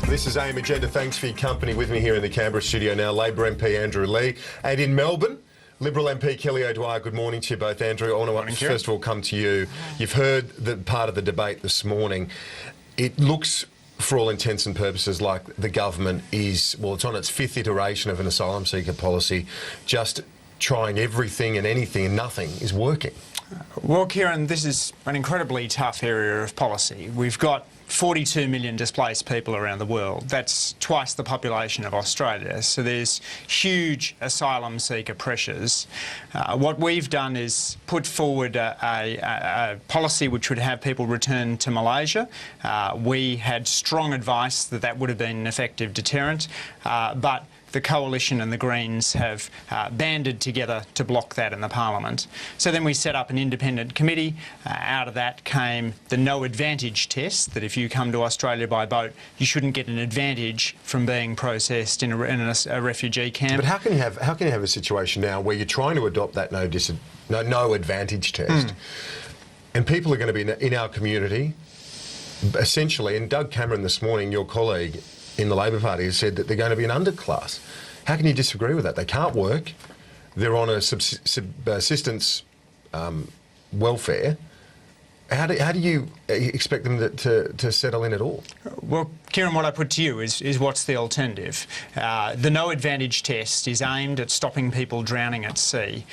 This is AM Agenda. Thanks for your company. With me here in the Canberra studio now, Labor MP Andrew Leigh, and in Melbourne, Liberal MP Kelly O'Dwyer. Good morning to you both, Andrew. I want to first of all come to you. You've heard the part of the debate this morning. It looks, for all intents and purposes, like the government is, well, it's on its fifth iteration of an asylum seeker policy, just trying everything and anything, and nothing is working. Well, Kieran, this is an incredibly tough area of policy. We've got 42 million displaced people around the world. That's twice the population of Australia. So there's huge asylum seeker pressures. What we've done is put forward a policy which would have people return to Malaysia. We had strong advice that that would have been an effective deterrent, but the Coalition and the Greens have banded together to block that in the Parliament. So then we set up an independent committee. Out of that came the no advantage test, that if you come to Australia by boat, you shouldn't get an advantage from being processed in a refugee camp. But how can you have a situation now where you're trying to adopt that no advantage test, and people are going to be in our community, essentially, and Doug Cameron this morning, your colleague in the Labor Party, has said that they're going to be an underclass. How can you disagree with that? They can't work. They're on a subsistence welfare. How do you expect them to settle in at all? Well, Kieran, what I put to you is what's the alternative? The no advantage test is aimed at stopping people drowning at sea.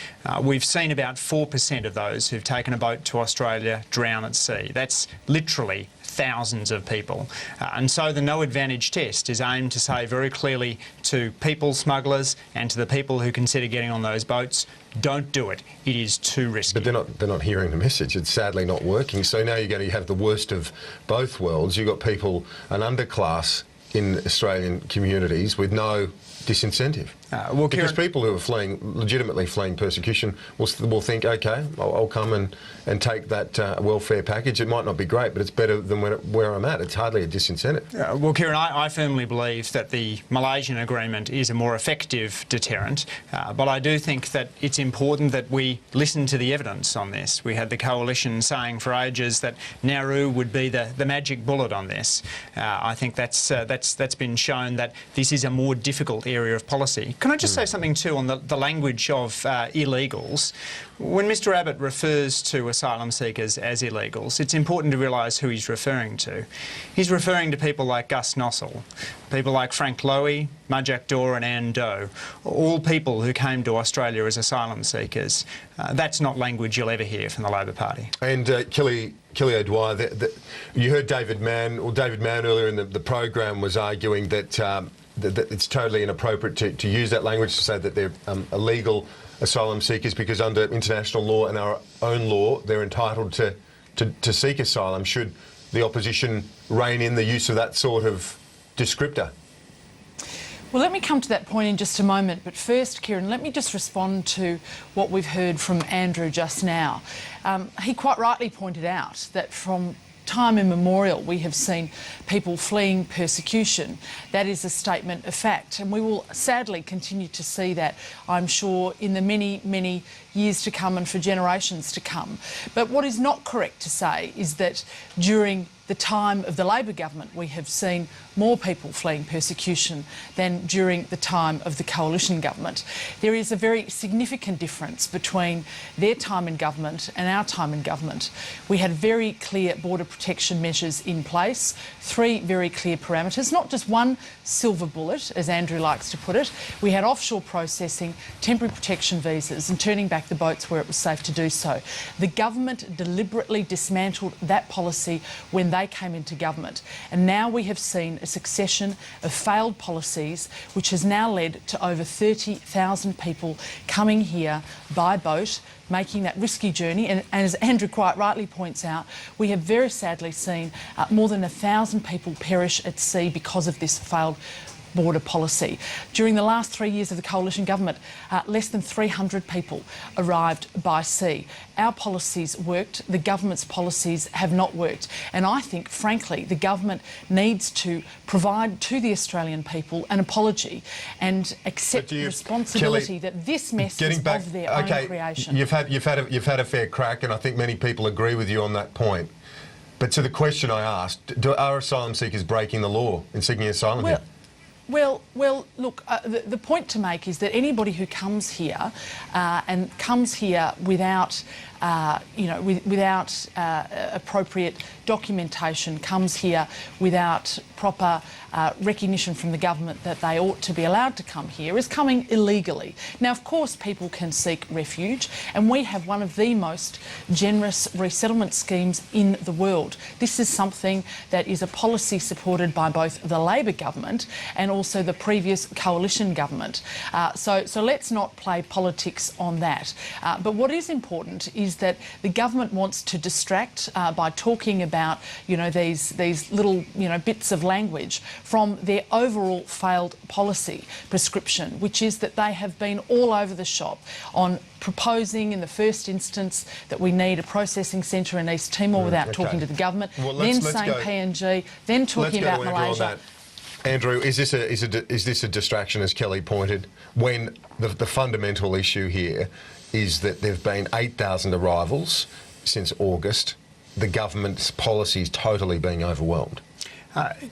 We've seen about 4% of those who've taken a boat to Australia drown at sea. That's literally thousands of people. And so the no advantage test is aimed to say very clearly to people smugglers and to the people who consider getting on those boats, don't do it. It is too risky. But they're not hearing the message. It's sadly not working. So now you're going to have the worst of both worlds. You've got people, an underclass in Australian communities with no disincentive. Well, because Kieran, people who are legitimately fleeing persecution will think, OK, I'll come and take that welfare package. It might not be great, but it's better than where I'm at. It's hardly a disincentive. Well, Kieran, I firmly believe that the Malaysian agreement is a more effective deterrent, but I do think that it's important that we listen to the evidence on this. We had the Coalition saying for ages that Nauru would be the magic bullet on this. I think that's been shown that this is a more difficult area of policy. Can I just say something too on the language of illegals? When Mr Abbott refers to asylum seekers as illegals, it's important to realise who he's referring to. He's referring to people like Gus Nossel, people like Frank Lowy, Majak Daw and Ann Doe, all people who came to Australia as asylum seekers. That's not language you'll ever hear from the Labor Party. And Kelly O'Dwyer, you heard David Mann earlier in the program was arguing that that it's totally inappropriate to use that language to say that they're illegal asylum seekers, because under international law and our own law, they're entitled to seek asylum. Should the opposition rein in the use of that sort of descriptor? Well, let me come to that point in just a moment, but first, Kieran, let me just respond to what we've heard from Andrew just now. He quite rightly pointed out that from time immemorial we have seen people fleeing persecution. That is a statement of fact, and we will sadly continue to see that, I'm sure, in the many, many years to come and for generations to come. But what is not correct to say is that during the time of the Labor government we have seen more people fleeing persecution than during the time of the Coalition government. There is a very significant difference between their time in government and our time in government. We had very clear border protection measures in place, 3 very clear parameters, not just one silver bullet, as Andrew likes to put it. We had offshore processing, temporary protection visas and turning back the boats where it was safe to do so. The government deliberately dismantled that policy when they came into government, and now we have seen a succession of failed policies which has now led to over 30,000 people coming here by boat, making that risky journey. And as Andrew quite rightly points out, we have very sadly seen more than 1,000 people perish at sea because of this failed border policy. During the last 3 years of the Coalition government, less than 300 people arrived by sea. Our policies worked, the government's policies have not worked. And I think, frankly, the government needs to provide to the Australian people an apology and accept the responsibility, Kelly, that this mess is of their own creation. You've had a fair crack, and I think many people agree with you on that point. But to the question I asked, are asylum seekers breaking the law in seeking asylum here? Well, look, the point to make is that anybody who comes here and comes here without, without appropriate documentation, comes here without proper recognition from the government that they ought to be allowed to come here, is coming illegally. Now, of course, people can seek refuge, and we have one of the most generous resettlement schemes in the world. This is something that is a policy supported by both the Labor government and also the previous coalition government. So let's not play politics on that. But what is important is that the government wants to distract by talking about, these little, bits of language from their overall failed policy prescription, which is that they have been all over the shop on proposing in the first instance that we need a processing centre in East Timor without talking to the government, then saying PNG, then talking about Malaysia. Andrew, is this a distraction, as Kelly pointed, when the fundamental issue here is that there have been 8,000 arrivals since August? The government's policy is totally being overwhelmed.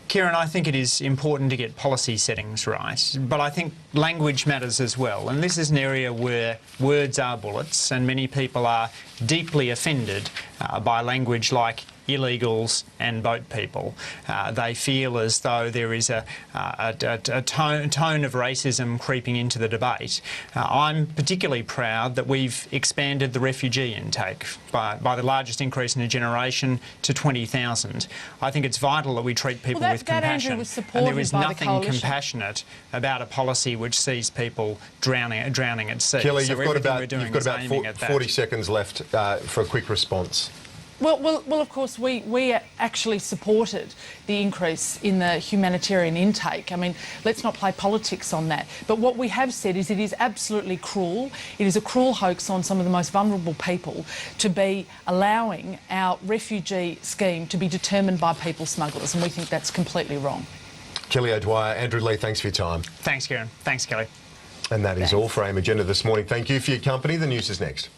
Kieran, I think it is important to get policy settings right, but I think language matters as well. And this is an area where words are bullets, and many people are deeply offended by language like illegals and boat people. They feel as though there is a tone of racism creeping into the debate. I'm particularly proud that we've expanded the refugee intake by the largest increase in a generation to 20,000. I think it's vital that we treat people with compassion, and there is nothing compassionate about a policy which sees people drowning at sea. Kelly, so you've got about 40 seconds left for a quick response. Well, of course, we actually supported the increase in the humanitarian intake. I mean, let's not play politics on that. But what we have said is it is absolutely cruel. It is a cruel hoax on some of the most vulnerable people to be allowing our refugee scheme to be determined by people smugglers, and we think that's completely wrong. Kelly O'Dwyer, Andrew Leigh, thanks for your time. Thanks, Kieran. Thanks, Kelly. And that is all for AIM Agenda this morning. Thank you for your company. The news is next.